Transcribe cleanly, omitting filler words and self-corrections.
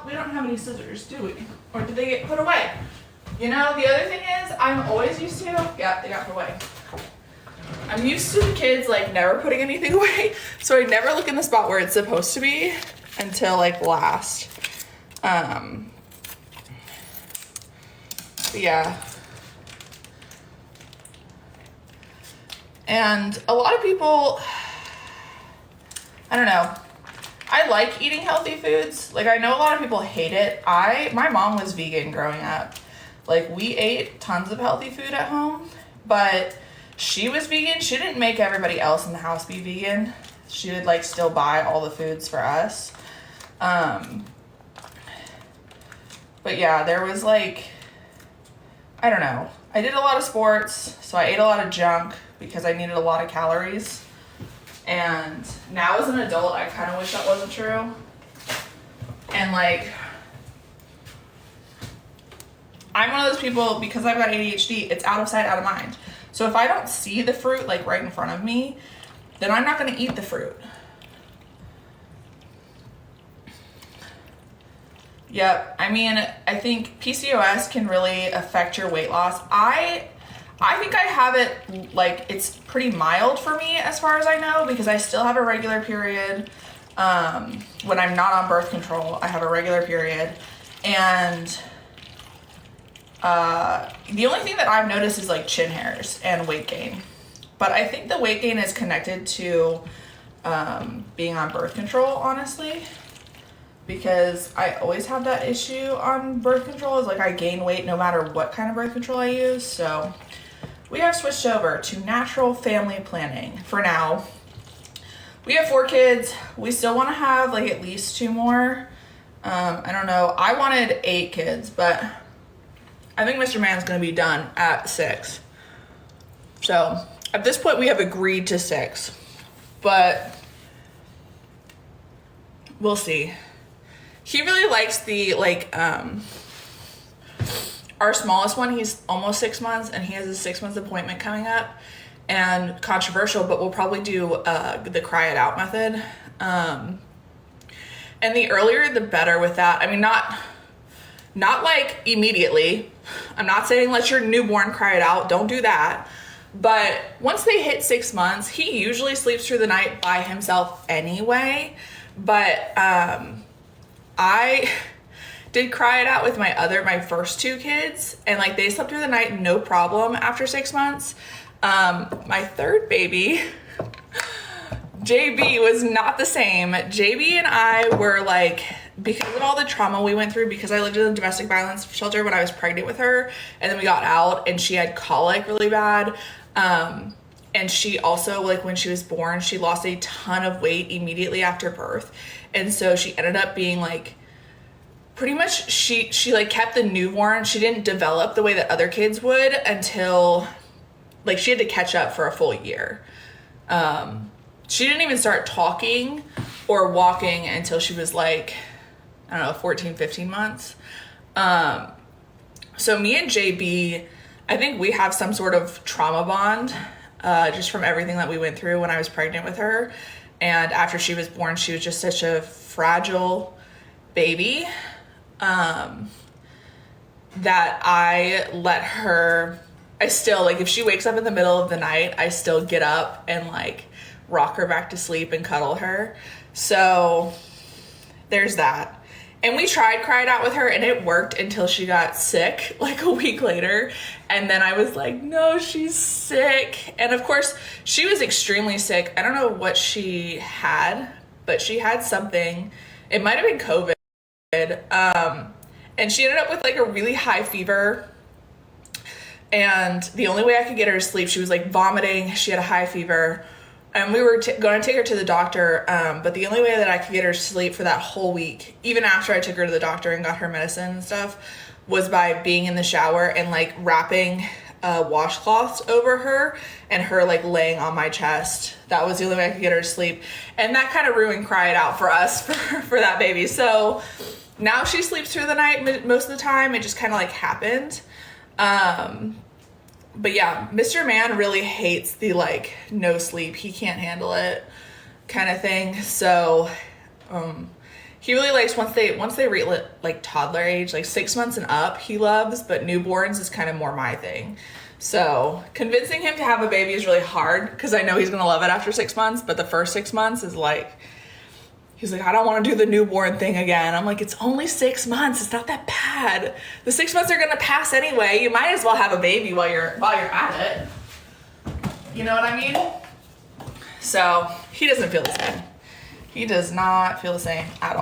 we don't have any scissors, do we? Or did they get put away? You know, the other thing is, I'm always used to, yeah, they got put away. I'm used to the kids like never putting anything away, so I never look in the spot where it's supposed to be until like last. Yeah. And a lot of people, I don't know, I like eating healthy foods. Like, I know a lot of people hate it. My mom was vegan growing up. Like, we ate tons of healthy food at home, but she was vegan. She didn't make everybody else in the house be vegan. She would like still buy all the foods for us. But yeah, there was like, I don't know. I did a lot of sports, so I ate a lot of junk because I needed a lot of calories. And now as an adult, I kind of wish that wasn't true. And like, I'm one of those people, because I've got ADHD, it's out of sight, out of mind. So if I don't see the fruit like right in front of me, then I'm not gonna eat the fruit. Yep, I mean, I think PCOS can really affect your weight loss. I think I have it, like, it's pretty mild for me as far as I know, because I still have a regular period. When I'm not on birth control, I have a regular period. And the only thing that I've noticed is like chin hairs and weight gain. But I think the weight gain is connected to being on birth control, honestly. Because I always have that issue on birth control, is like I gain weight no matter what kind of birth control I use. So we have switched over to natural family planning for now. We have 4 kids. We still want to have like at least 2 more. I don't know. I wanted 8 kids, but I think Mr. Man's going to be done at 6. So at this point we have agreed to 6, but we'll see. He really likes the, like, our smallest one, he's almost 6 months, and he has a 6 month appointment coming up, and controversial, but we'll probably do the cry it out method. And the earlier the better with that. I mean, not like immediately. I'm not saying let your newborn cry it out, don't do that. But once they hit 6 months, he usually sleeps through the night by himself anyway. But I did cry it out with my first 2 kids, and like they slept through the night no problem after 6 months. My third baby, JB, was not the same. JB and I were like, because of all the trauma we went through, because I lived in a domestic violence shelter when I was pregnant with her, and then we got out and she had colic really bad. And she also, like when she was born, she lost a ton of weight immediately after birth. And so she ended up being like, pretty much she like kept the newborn. She didn't develop the way that other kids would until like she had to catch up for a full year. She didn't even start talking or walking until she was like, I don't know, 14, 15 months. So me and JB, I think we have some sort of trauma bond, just from everything that we went through when I was pregnant with her. And after she was born, she was just such a fragile baby, that I let her, I still, like, if she wakes up in the middle of the night, I still get up and like rock her back to sleep and cuddle her. So there's that. And we tried cry it out with her, and it worked until she got sick like a week later. And then I was like, no, she's sick. And of course she was extremely sick. I don't know what she had, but she had something. It might've been COVID. And she ended up with like a really high fever. And the only way I could get her to sleep, she was like vomiting. She had a high fever. And we were going to take her to the doctor, but the only way that I could get her to sleep for that whole week, even after I took her to the doctor and got her medicine and stuff, was by being in the shower and like wrapping washcloths over her and her like laying on my chest. That was the only way I could get her to sleep. And that kind of ruined cry it out for us for that baby. So now she sleeps through the night most of the time. It just kind of like happened. But yeah, Mr. Man really hates the like no sleep, he can't handle it kind of thing. So He really likes once they reach like toddler age, like 6 months and up, he loves, but newborns is kind of more my thing. So convincing him to have a baby is really hard because I know he's gonna love it after 6 months, but the first 6 months is like, he's like, I don't want to do the newborn thing again. I'm like, it's only 6 months. It's not that bad. The 6 months are gonna pass anyway. You might as well have a baby while you're at it. You know what I mean? So he doesn't feel the same. He does not feel the same at